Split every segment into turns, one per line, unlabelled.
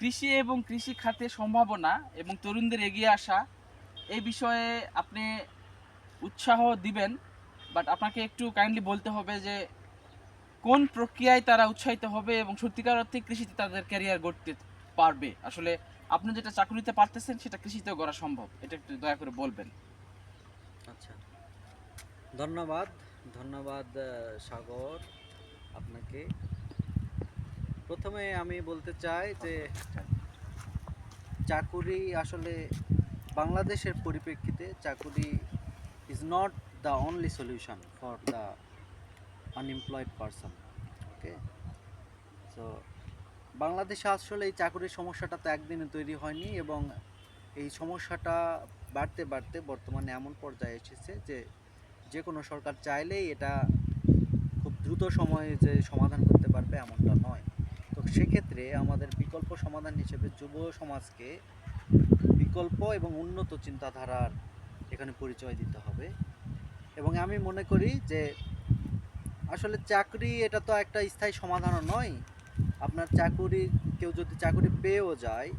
কৃষি এবং কৃষি খাতে সম্ভাবনা এবং তরুণদের এগিয়ে আসা এই বিষয়ে আপনি উৎসাহ দিবেন, বাট আপনাকে একটু কাইন্ডলি বলতে হবে যে কোন প্রক্রিয়ায় তারা উৎসাহিত হবে এবং সত্যিকার অর্থে কৃষিতে তাদের ক্যারিয়ার গড়তে পারবে। আসলে আপনি যেটা চাকরিতে পারতেছেন সেটা কৃষিতেও করা সম্ভব, এটা একটু দয়া করে বলবেন।
আচ্ছা, ধন্যবাদ। ধন্যবাদ সাগর আপনাকে। প্রথমে আমি বলতে চাই যে চাকুরি আসলে বাংলাদেশের পরিপ্রেক্ষিতে চাকুরি is not the only solution for the unemployed person. Okay, so বাংলাদেশে আসলে এই চাকুরির সমস্যাটা তো একদিনে তৈরি হয়নি, এবং এই সমস্যাটা বাড়তে বাড়তে বর্তমানে এমন পর্যায়ে এসেছে যে যে কোনো সরকার চাইলেই এটা খুব দ্রুত সময়ে যে সমাধান করতে পারবে এমনটা নয়। তো সেক্ষেত্রে আমাদের বিকল্প সমাধান হিসেবে যুব সমাজকে বিকল্প এবং উন্নত চিন্তাধারার এখানে পরিচয় দিতে হবে। এবং আমি মনে করি যে আসলে চাকরি এটা তো একটা স্থায়ী সমাধানও নয়। আপনার চাকুরি, কেউ যদি চাকুরি পেয়েও যায়,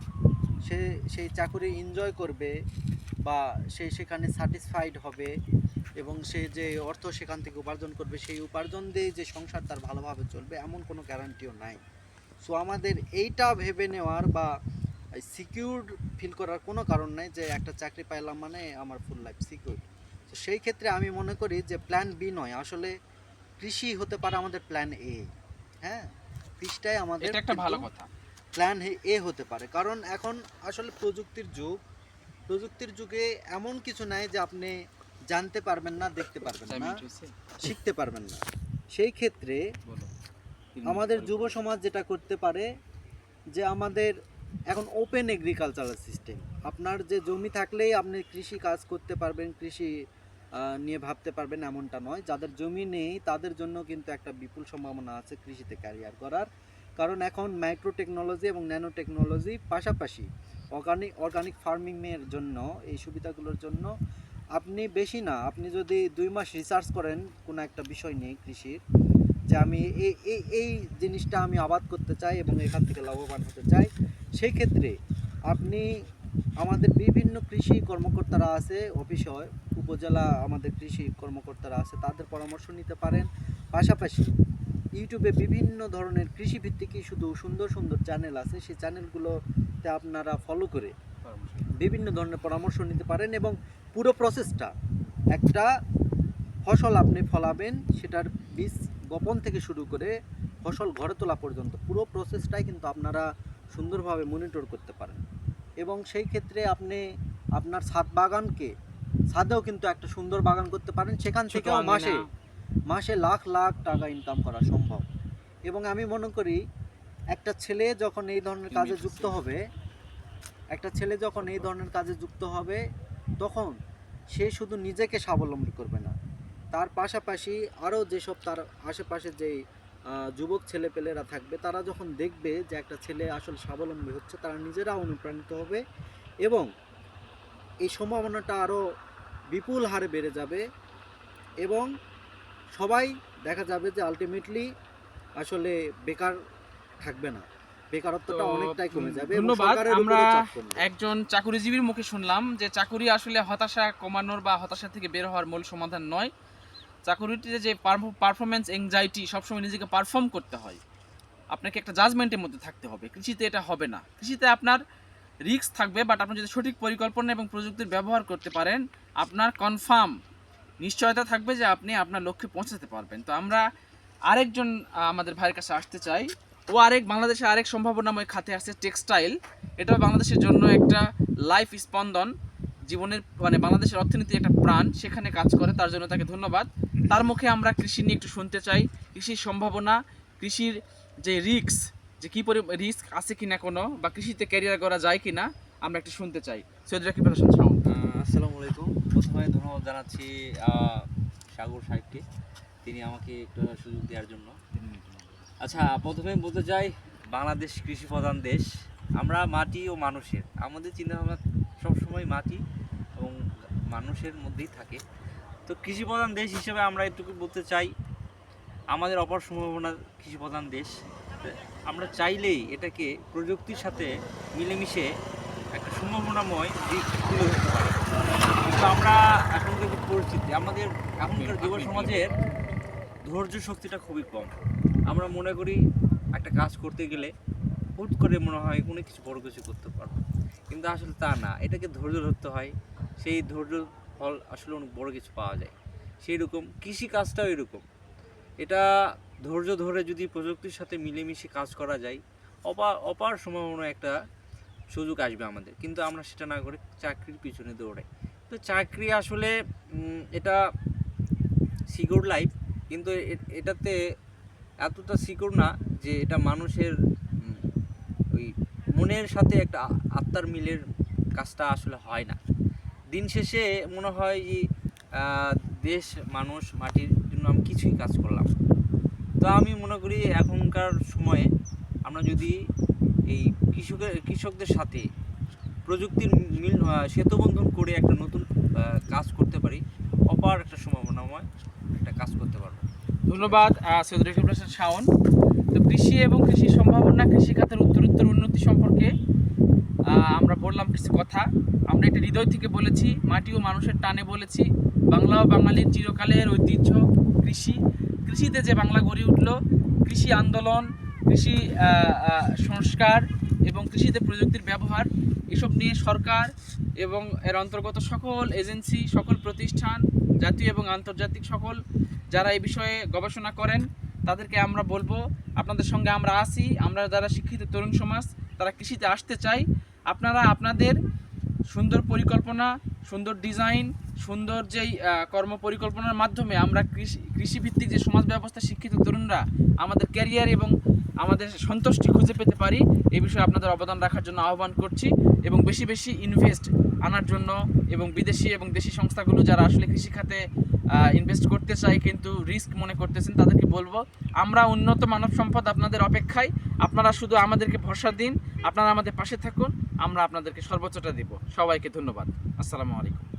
সে সেই চাকুরি এনজয় করবে বা সে সেখানে স্যাটিসফাইড হবে, এবং সে যে অর্থ সেখান থেকে উপার্জন করবে সেই উপার্জন দিয়ে যে সংসার তার ভালোভাবে চলবে এমন কোনো গ্যারান্টিও নাই। সো আমাদের এইটা ভেবে নেওয়ার বা সিকিউর ফিল করার কোনো কারণ নাই যে একটা চাকরি পাইলাম মানে আমার ফুল লাইফ সিকিউর। তো সেই ক্ষেত্রে আমি মনে করি যে প্ল্যান বি নয়, আসলে কৃষি হতে পারে আমাদের প্ল্যান এ। হ্যাঁ, কৃষিটাই আমাদের
এটা একটা ভালো কথা।
প্ল্যান এ হতে পারে, কারণ এখন আসলে প্রযুক্তির যুগ। প্রযুক্তির যুগে এমন কিছু নাই যে আপনি জানতে পারবেন না, দেখতে পারবেন না, শিখতে পারবেন না। সেই ক্ষেত্রে আমাদের যুব সমাজ যেটা করতে পারে যে আমাদের এখন ওপেন এগ্রিকালচারাল সিস্টেম, আপনার যে জমি থাকলেই আপনি কৃষি কাজ করতে পারবেন, কৃষি নিয়ে ভাবতে পারবেন এমনটা নয়। যাদের জমি নেই তাদের জন্য কিন্তু একটা বিপুল সম্ভাবনা আছে কৃষিতে ক্যারিয়ার করার। কারণ এখন মাইক্রো টেকনোলজি এবং ন্যানো টেকনোলজি পাশাপাশি অর্গানিক ফার্মিংয়ের জন্য, এই সুবিধাগুলোর জন্য আপনি বেশি না, আপনি যদি 2 মাস রিসার্চ করেন কোনো একটা বিষয় নিয়ে কৃষির, যে আমি এই এই এই জিনিসটা আমি আবাদ করতে চাই এবং এখান থেকে লাভবান হতে চাই, সেই ক্ষেত্রে আপনি আমাদের বিভিন্ন কৃষি কর্মকর্তারা আছে অফিসে, উপজেলা আমাদের কৃষি কর্মকর্তারা আছে, তাদের পরামর্শ নিতে পারেন। পাশাপাশি ইউটিউবে বিভিন্ন ধরনের কৃষিভিত্তিক শুধু সুন্দর সুন্দর চ্যানেল আছে, সেই চ্যানেলগুলোতে আপনারা ফলো করে বিভিন্ন ধরনের পরামর্শ নিতে পারেন। এবং পুরো প্রসেসটা, একটা ফসল আপনি ফলাবেন সেটার বীজ বপন থেকে শুরু করে ফসল ঘরে তোলা পর্যন্ত পুরো প্রসেসটাই কিন্তু আপনারা সুন্দরভাবে মনিটর করতে পারেন। এবং সেই ক্ষেত্রে আপনি আপনার ছাদেও কিন্তু একটা সুন্দর বাগান করতে পারেন, সেখান থেকেও মাসে মাসে লাখ লাখ টাকা ইনকাম করা সম্ভব। এবং আমি মনে করি একটা ছেলে যখন এই ধরনের কাজে যুক্ত হবে, তখন সে শুধু নিজেকে স্বাবলম্বী করবে না, তার পাশাপাশি আরও যেসব তার আশেপাশে যেই যুবক ছেলেপেলেরা থাকবে, তারা যখন দেখবে যে একটা ছেলে আসলে স্বাবলম্বী হচ্ছে, তারা নিজেরা অনুপ্রাণিত হবে এবং এই সম্ভাবনাটা আরও বিপুল হারে বেড়ে যাবে। এবং সবাই দেখা যাবে যে আলটিমেটলি আসলে বেকার থাকবে না, বেকারত্বটা অনেকটাই কমে যাবে।
ধন্যবাদ। আমরা একজন চাকুরিজীবীর মুখে শুনলাম যে চাকুরি আসলে হতাশা কমানোর বা হতাশা থেকে বের হওয়ার মূল সমাধান নয়। চাকুরিটিতে যে পারফরমেন্স এংজাইটি, সবসময় নিজেকে পারফর্ম করতে হয়, আপনাকে একটা জাজমেন্টের মধ্যে থাকতে হবে। কৃষিতে এটা হবে না। কৃষিতে আপনার রিস্ক থাকবে, বাট আপনি যদি সঠিক পরিকল্পনা এবং প্রযুক্তির ব্যবহার করতে পারেন, আপনার কনফার্ম নিশ্চয়তা থাকবে যে আপনি আপনার লক্ষ্যে পৌঁছাতে পারবেন। তো আমরা আরেকজন আমাদের ভাইয়ের কাছে আসতে চাই। ও বাংলাদেশে আরেক সম্ভাবনাময় খাতে আসছে টেক্সটাইল। এটাও বাংলাদেশের জন্য একটা লাইফ স্পন্দন, জীবনের মানে বাংলাদেশের অর্থনীতি একটা প্রাণ, সেখানে কাজ করে, তার জন্য তাকে ধন্যবাদ। তার মুখে আমরা কৃষি নিয়ে একটু শুনতে চাই, কৃষির সম্ভাবনা, কৃষির যে রিস্ক, যে কী রিস্ক আছে কিনা কোনো, বা কৃষিতে ক্যারিয়ার করা যায় কিনা, আমরা একটু শুনতে চাই। সৈয়দ রাকিব হাসান শাওন।
আসসালামু আলাইকুম। প্রথমে ধন্যবাদ জানাচ্ছি সাগর সাহেবকে, তিনি আমাকে একটু সুযোগ দেওয়ার জন্য। আচ্ছা, প্রথমে বলতে চাই বাংলাদেশ কৃষি প্রধান দেশ। আমরা মাটি ও মানুষের, আমাদের চিন্তাভাবনা সবসময় মাটি এবং মানুষের মধ্যেই থাকে। তো কৃষি প্রধান দেশ হিসেবে আমরা এটুকু বলতে চাই, আমাদের অপার সম্ভাবনা কৃষি প্রধান দেশ। আমরা চাইলেই এটাকে প্রযুক্তির সাথে মিলেমিশে একটা সম্ভাবনাময় দিক তুলে ধরতে পারি। কিন্তু আমরা এখনকার যে পরিস্থিতি, আমাদের এখনকার যুব সমাজের ধৈর্য শক্তিটা খুবই কম। আমরা মনে করি একটা কাজ করতে গেলে হুট করে মনে হয় কোনো কিছু বড় কিছু করতে পারবো, কিন্তু আসলে তা না। এটাকে ধৈর্য ধরতে হয়, সেই ধৈর্য ফল আসলে অনেক বড় কিছু পাওয়া যায়। সেই রকম কৃষিকাজটাও এরকম, এটা ধৈর্য ধরে যদি প্রযুক্তির সাথে মিলেমিশে কাজ করা যায়, অপার সম্ভাবনা একটা সুযোগ আসবে আমাদের। কিন্তু আমরা সেটা না করে চাকরির পিছনে দৌড়াই। তো চাকরি আসলে এটা সিকিউর লাইফ, কিন্তু এটাতে এতটা সিকিউর না যে এটা মানুষের ওই মনের সাথে একটা আত্মার মিলের কাজটা আসলে হয় না। দিন শেষে মনে হয় যে দেশ, মানুষ, মাটির জন্য আমি কিছুই কাজ করলাম। তো আমি মনে করি এখনকার সময়ে আমরা যদি এই কৃষকদের সাথে প্রযুক্তির মিল সেতুবন্ধন করে একটা নতুন কাজ করতে পারি, অপার একটা সম্ভাবনাময় একটা কাজ করতে পারবো।
ধন্যবাদ সৈয়দ রকিবুল হাসান শাওন। তো কৃষি এবং কৃষি সম্ভাবনা, কৃষি খাতের উত্তরোত্তর উন্নতি সম্পর্কে আমরা বললাম কিছু কথা। আমরা এটা হৃদয় থেকে বলেছি, মাটি ও মানুষের টানে বলেছি। বাংলা ও বাঙালির চিরকালের ঐতিহ্য কৃষি। কৃষিতে যে বাংলা গড়ে উঠল, কৃষি আন্দোলন, কৃষি সংস্কার এবং কৃষিতে প্রযুক্তির ব্যবহার, এসব নিয়ে সরকার এবং এর অন্তর্গত সকল এজেন্সি, সকল প্রতিষ্ঠান, জাতীয় এবং আন্তর্জাতিক সকল যারা এই বিষয়ে গবেষণা করেন, তাদেরকে আমরা বলবো আপনাদের সঙ্গে আমরা আছি। আমরা যারা শিক্ষিত তরুণ সমাজ, তারা কৃষিতে আসতে চাই। আপনারা আপনাদের সুন্দর পরিকল্পনা, সুন্দর ডিজাইন, সুন্দর যেই কর্ম পরিকল্পনার মাধ্যমে আমরা কৃষিভিত্তিক যে সমাজ ব্যবস্থা, শিক্ষিত তরুণরা আমাদের ক্যারিয়ার এবং আমাদের সন্তুষ্টি খুঁজে পেতে পারি, এই বিষয়ে আপনাদের অবদান রাখার জন্য আহ্বান করছি। এবং বেশি বেশি ইনভেস্ট আনার জন্য, এবং বিদেশি এবং দেশি সংস্থাগুলো যারা আসলে কৃষিখাতে ইনভেস্ট করতে চায় কিন্তু রিস্ক মনে করতেছেন, তাদেরকে বলবো আমরা উন্নত মানব সম্পদ আপনাদের অপেক্ষায়। আপনারা শুধু আমাদেরকে ভরসা দিন, আপনারা আমাদের পাশে থাকুন, আমরা আপনাদেরকে সর্বোচ্চটা দিব। সবাইকে ধন্যবাদ। আসসালামু আলাইকুম।